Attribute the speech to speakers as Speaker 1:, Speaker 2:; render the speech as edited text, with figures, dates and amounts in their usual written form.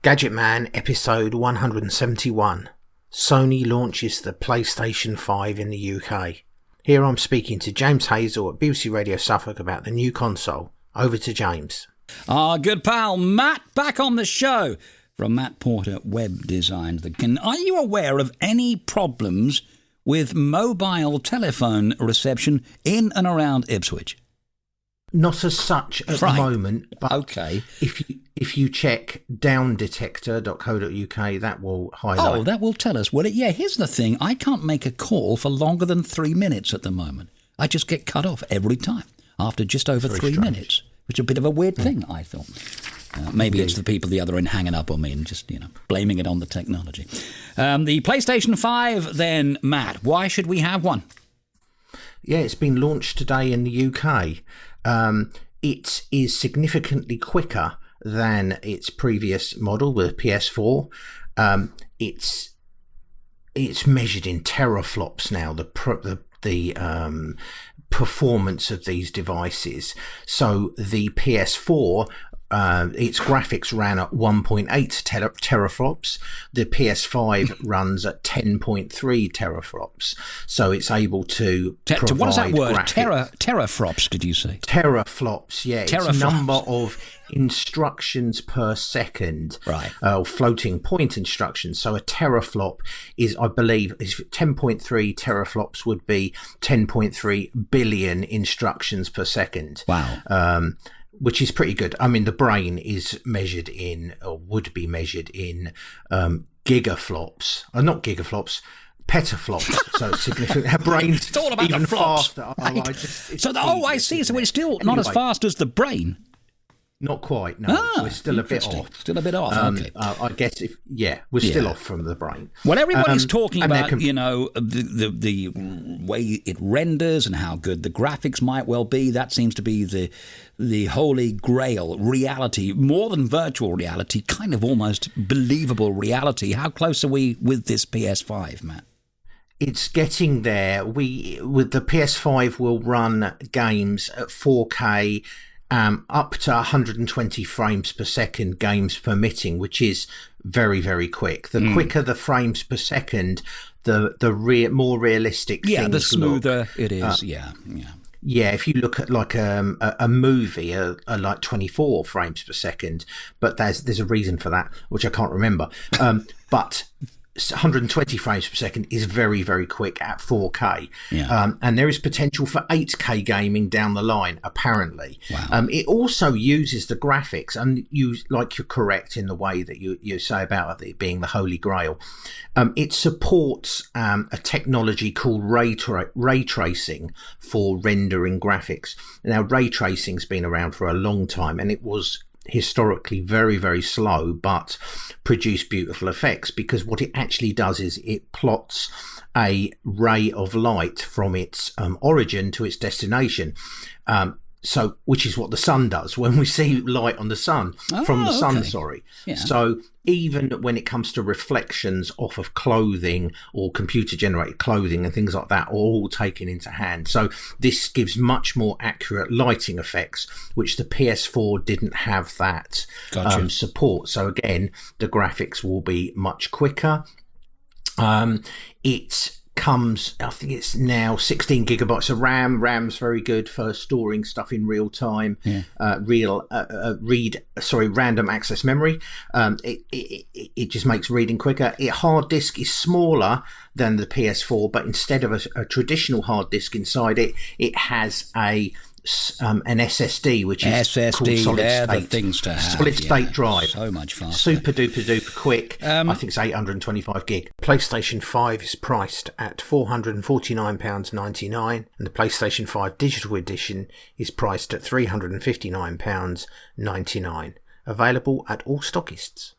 Speaker 1: Gadget Man episode 171. Sony launches the PlayStation 5 in the UK. Here I'm speaking to James Hazel at BBC Radio Suffolk about the new console. Over to James.
Speaker 2: Our good pal Matt back on the show from Matt Porter Web Design. Are you aware of any problems with mobile telephone reception in and around Ipswich?
Speaker 1: Not as such at the moment, but
Speaker 2: okay.
Speaker 1: If you check downdetector.co.uk, that will highlight.
Speaker 2: Oh, that will tell us. Well, yeah, here's the thing. I can't make a call for longer than 3 minutes at the moment. I just get cut off every time after just over 3 minutes, which is a bit of a weird thing, I thought. Maybe it's the people the other end hanging up on me and just, blaming it on the technology. The PlayStation 5 then, Matt, why should we have one?
Speaker 1: Yeah, it's been launched today in the UK. It is significantly quicker than its previous model, the PS4. It's measured in teraflops now, the performance of these devices. So the PS4, its graphics ran at 1.8 teraflops. The PS5 runs at 10.3 teraflops. So it's able to provide
Speaker 2: what is that word?
Speaker 1: Graphic.
Speaker 2: Teraflops, did you say?
Speaker 1: Teraflops, yeah.
Speaker 2: Teraflops.
Speaker 1: It's number of instructions per second.
Speaker 2: Right.
Speaker 1: Floating point instructions. So a teraflop is, I believe, 10.3 teraflops would be 10.3 billion instructions per second.
Speaker 2: Wow.
Speaker 1: Which is pretty good. I mean, the brain is measured in, or would be measured in, gigaflops. Not gigaflops, petaflops. So it's significant. Our brain's
Speaker 2: it's all about
Speaker 1: even
Speaker 2: the flops.
Speaker 1: faster.
Speaker 2: Right. I see. So it's still not as fast as the brain.
Speaker 1: Not quite, no. We're still a bit off.
Speaker 2: Still a bit off, okay.
Speaker 1: I guess we're still off from the brain.
Speaker 2: Well, everybody's talking about, the way it renders and how good the graphics might well be. That seems to be the holy grail reality, more than virtual reality, kind of almost believable reality. How close are we with this PS5, Matt?
Speaker 1: It's getting there. With the PS5, will run games at 4K, up to 120 frames per second, games permitting, which is very, very quick. The quicker the frames per second, the more realistic things
Speaker 2: the smoother
Speaker 1: look.
Speaker 2: It is. Yeah.
Speaker 1: Yeah, if you look at like a movie, like 24 frames per second, but there's a reason for that, which I can't remember. But 120 frames per second is very, very quick at 4K.
Speaker 2: Yeah.
Speaker 1: And there is potential for 8K gaming down the line, apparently.
Speaker 2: Wow.
Speaker 1: It also uses the graphics, and you're correct in the way that you say about it being the holy grail. It supports a technology called ray tracing for rendering graphics. Now, ray tracing's been around for a long time, and it was historically very, very slow, but produce beautiful effects, because what it actually does is it plots a ray of light from its origin to its destination. So, which is what the sun does when we see light on the sun, from the sun, sorry.
Speaker 2: Yeah.
Speaker 1: So even when it comes to reflections off of clothing or computer generated clothing and things like that, are all taken into hand. So this gives much more accurate lighting effects, which the PS4 didn't have that support. So again, the graphics will be much quicker. It comes, I think it's now 16 gigabytes of RAM. RAM's very good for storing stuff in real time. Yeah. Random access memory. It just makes reading quicker. Hard disk is smaller than the PS4, but instead of a traditional hard disk inside it, it has an SSD, which is called solid state.
Speaker 2: The things to have.
Speaker 1: Solid state drive.
Speaker 2: So much faster.
Speaker 1: Super duper quick. I think it's 825 gig. PlayStation 5 is priced at £449.99, and the PlayStation 5 Digital Edition is priced at £359.99. Available at all stockists.